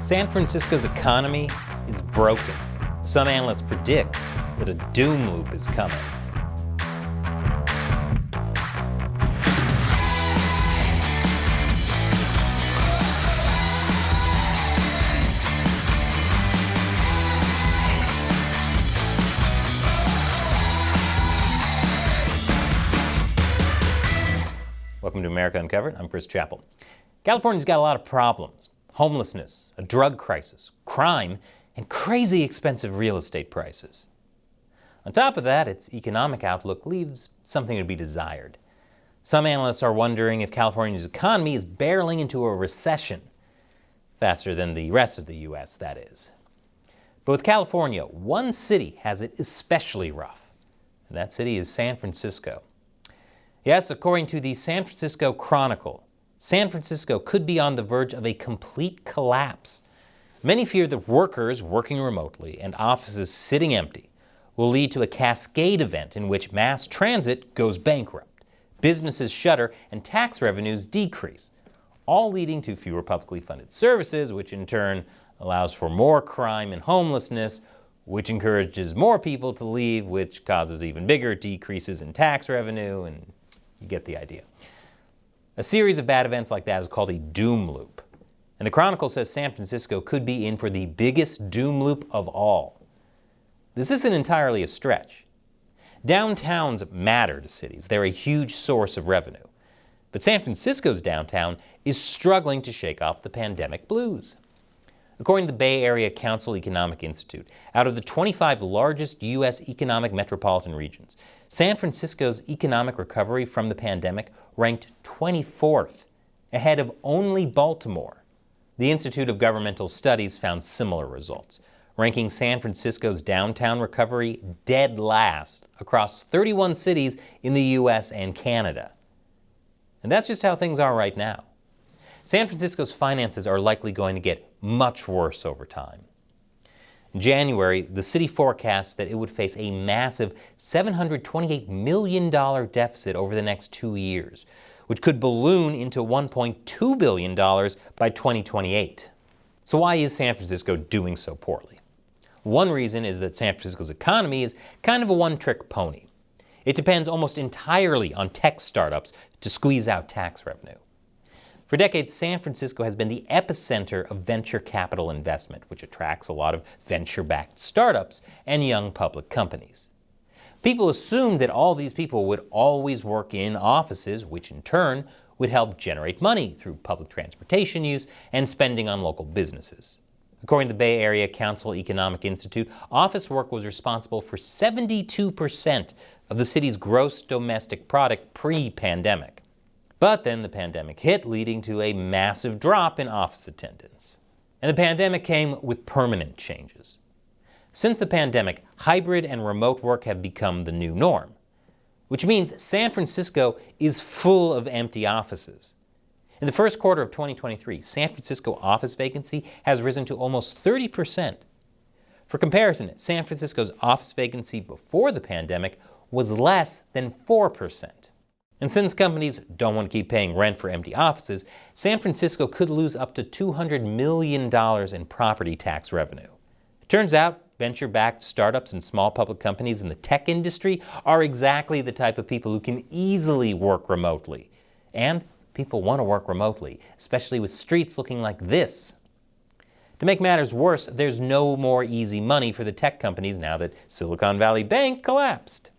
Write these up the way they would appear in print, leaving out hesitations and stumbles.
San Francisco's economy is broken. Some analysts predict that a doom loop is coming. Welcome to America Uncovered. I'm Chris Chappell. California's got a lot of problems. Homelessness, a drug crisis, crime, and crazy expensive real estate prices. On top of that, its economic outlook leaves something to be desired. Some analysts are wondering if California's economy is barreling into a recession. Faster than the rest of the U.S., that is. But with California, one city has it especially rough, and that city is San Francisco. Yes, according to the San Francisco Chronicle, San Francisco could be on the verge of a complete collapse. Many fear that workers working remotely and offices sitting empty will lead to a cascade event in which mass transit goes bankrupt, businesses shutter, and tax revenues decrease, all leading to fewer publicly funded services, which in turn allows for more crime and homelessness, which encourages more people to leave, which causes even bigger decreases in tax revenue, and you get the idea. A series of bad events like that is called a doom loop. And the Chronicle says San Francisco could be in for the biggest doom loop of all. This isn't entirely a stretch. Downtowns matter to cities. They're a huge source of revenue. But San Francisco's downtown is struggling to shake off the pandemic blues. According to the Bay Area Council Economic Institute, out of the 25 largest U.S. economic metropolitan regions, San Francisco's economic recovery from the pandemic ranked 24th, ahead of only Baltimore. The Institute of Governmental Studies found similar results, ranking San Francisco's downtown recovery dead last across 31 cities in the U.S. and Canada. And that's just how things are right now. San Francisco's finances are likely going to get much worse over time. In January, the city forecast that it would face a massive $728 million deficit over the next 2 years, which could balloon into $1.2 billion by 2028. So why is San Francisco doing so poorly? One reason is that San Francisco's economy is kind of a one-trick pony. It depends almost entirely on tech startups to squeeze out tax revenue. For decades, San Francisco has been the epicenter of venture capital investment, which attracts a lot of venture-backed startups and young public companies. People assumed that all these people would always work in offices, which in turn would help generate money through public transportation use and spending on local businesses. According to the Bay Area Council Economic Institute, office work was responsible for 72% of the city's gross domestic product pre-pandemic. But then the pandemic hit, leading to a massive drop in office attendance. And the pandemic came with permanent changes. Since the pandemic, hybrid and remote work have become the new norm, which means San Francisco is full of empty offices. In the first quarter of 2023, San Francisco office vacancy has risen to almost 30%. For comparison, San Francisco's office vacancy before the pandemic was less than 4%. And since companies don't want to keep paying rent for empty offices, San Francisco could lose up to $200 million in property tax revenue. It turns out, venture-backed startups and small public companies in the tech industry are exactly the type of people who can easily work remotely. And people want to work remotely, especially with streets looking like this. To make matters worse, there's no more easy money for the tech companies now that Silicon Valley Bank collapsed.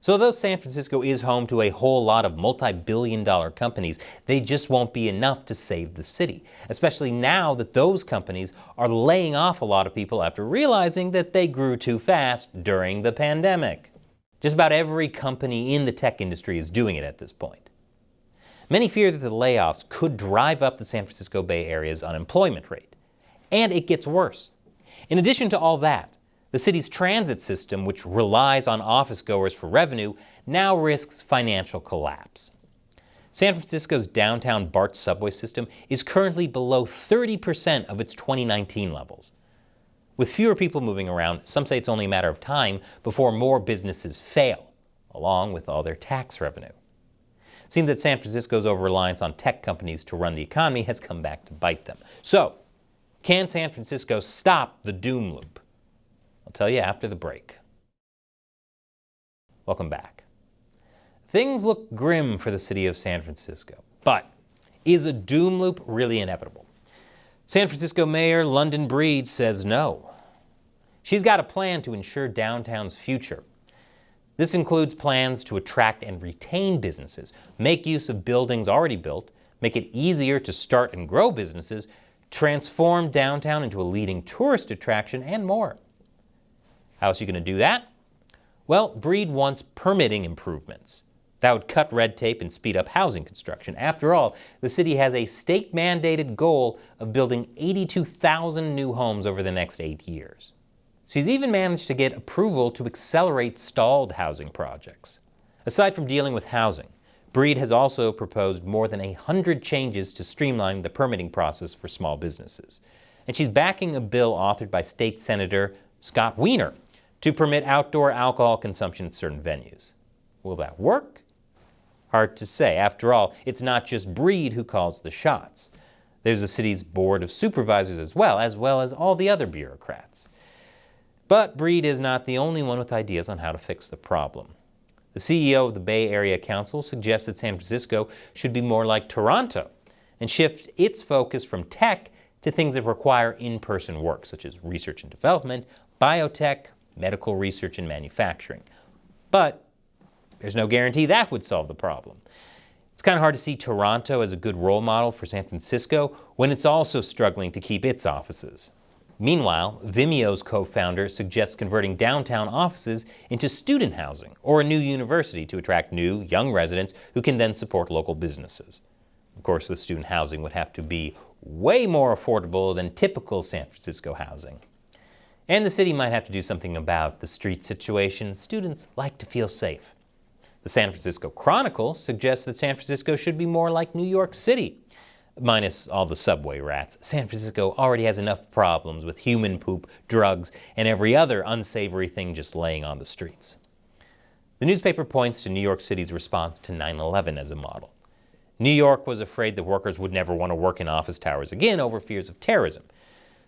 So though San Francisco is home to a whole lot of multi-billion-dollar companies, they just won't be enough to save the city, especially now that those companies are laying off a lot of people after realizing that they grew too fast during the pandemic. Just about every company in the tech industry is doing it at this point. Many fear that the layoffs could drive up the San Francisco Bay Area's unemployment rate. And it gets worse. In addition to all that, the city's transit system, which relies on office goers for revenue, now risks financial collapse. San Francisco's downtown BART subway system is currently below 30% of its 2019 levels. With fewer people moving around, some say it's only a matter of time before more businesses fail, along with all their tax revenue. It seems that San Francisco's over-reliance on tech companies to run the economy has come back to bite them. So, Can San Francisco stop the doom loop? I'll tell you after the break. Welcome back. Things look grim for the city of San Francisco, but is a doom loop really inevitable? San Francisco Mayor London Breed says no. She's got a plan to ensure downtown's future. This includes plans to attract and retain businesses, make use of buildings already built, make it easier to start and grow businesses, transform downtown into a leading tourist attraction, and more. How is she going to do that? Well, Breed wants permitting improvements. That would cut red tape and speed up housing construction. After all, the city has a state-mandated goal of building 82,000 new homes over the next 8 years. She's even managed to get approval to accelerate stalled housing projects. Aside from dealing with housing, Breed has also proposed more than 100 changes to streamline the permitting process for small businesses. And she's backing a bill authored by State Senator Scott Wiener to permit outdoor alcohol consumption at certain venues. Will that work? Hard to say. After all, it's not just Breed who calls the shots. There's the city's board of supervisors as well as all the other bureaucrats. But Breed is not the only one with ideas on how to fix the problem. The CEO of the Bay Area Council suggests that San Francisco should be more like Toronto and shift its focus from tech to things that require in-person work, such as research and development, biotech, medical research, and manufacturing. But there's no guarantee that would solve the problem. It's kind of hard to see Toronto as a good role model for San Francisco when it's also struggling to keep its offices. Meanwhile, Vimeo's co-founder suggests converting downtown offices into student housing or a new university to attract new, young residents who can then support local businesses. Of course, the student housing would have to be way more affordable than typical San Francisco housing. And the city might have to do something about the street situation. Students like to feel safe. The San Francisco Chronicle suggests that San Francisco should be more like New York City. Minus all the subway rats, San Francisco already has enough problems with human poop, drugs, and every other unsavory thing just laying on the streets. The newspaper points to New York City's response to 9/11 as a model. New York was afraid that workers would never want to work in office towers again over fears of terrorism.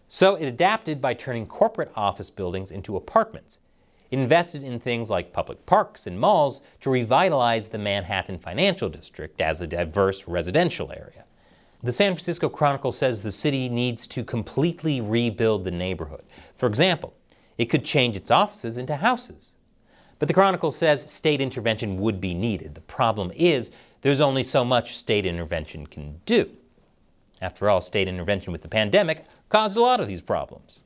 So it adapted by turning corporate office buildings into apartments. It invested in things like public parks and malls to revitalize the Manhattan financial district as a diverse residential area. The San Francisco Chronicle says the city needs to completely rebuild the neighborhood. For example, it could change its offices into houses. But the Chronicle says state intervention would be needed. The problem is there's only so much state intervention can do. After all, state intervention with the pandemic caused a lot of these problems.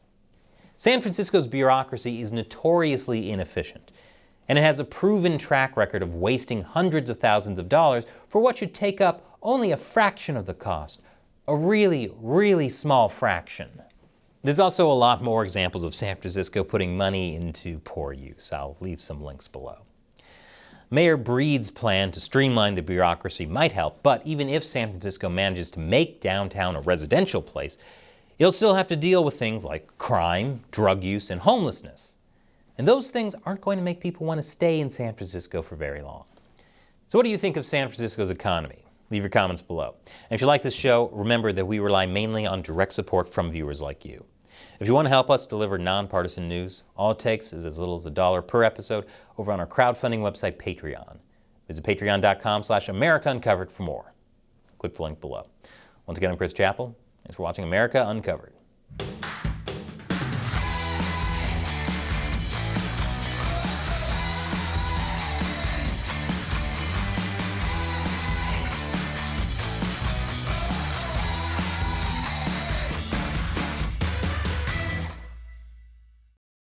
San Francisco's bureaucracy is notoriously inefficient, and it has a proven track record of wasting hundreds of thousands of dollars for what should take up only a fraction of the cost, a really, really small fraction. There's also a lot more examples of San Francisco putting money into poor use. I'll leave some links below. Mayor Breed's plan to streamline the bureaucracy might help, but even if San Francisco manages to make downtown a residential place, it'll still have to deal with things like crime, drug use, and homelessness. And those things aren't going to make people want to stay in San Francisco for very long. So what do you think of San Francisco's economy? Leave your comments below. And if you like this show, remember that we rely mainly on direct support from viewers like you. If you want to help us deliver nonpartisan news, all it takes is as little as $1 per episode over on our crowdfunding website, Patreon. Visit patreon.com/America Uncovered for more. Click the link below. Once again, I'm Chris Chappell. Thanks for watching America Uncovered.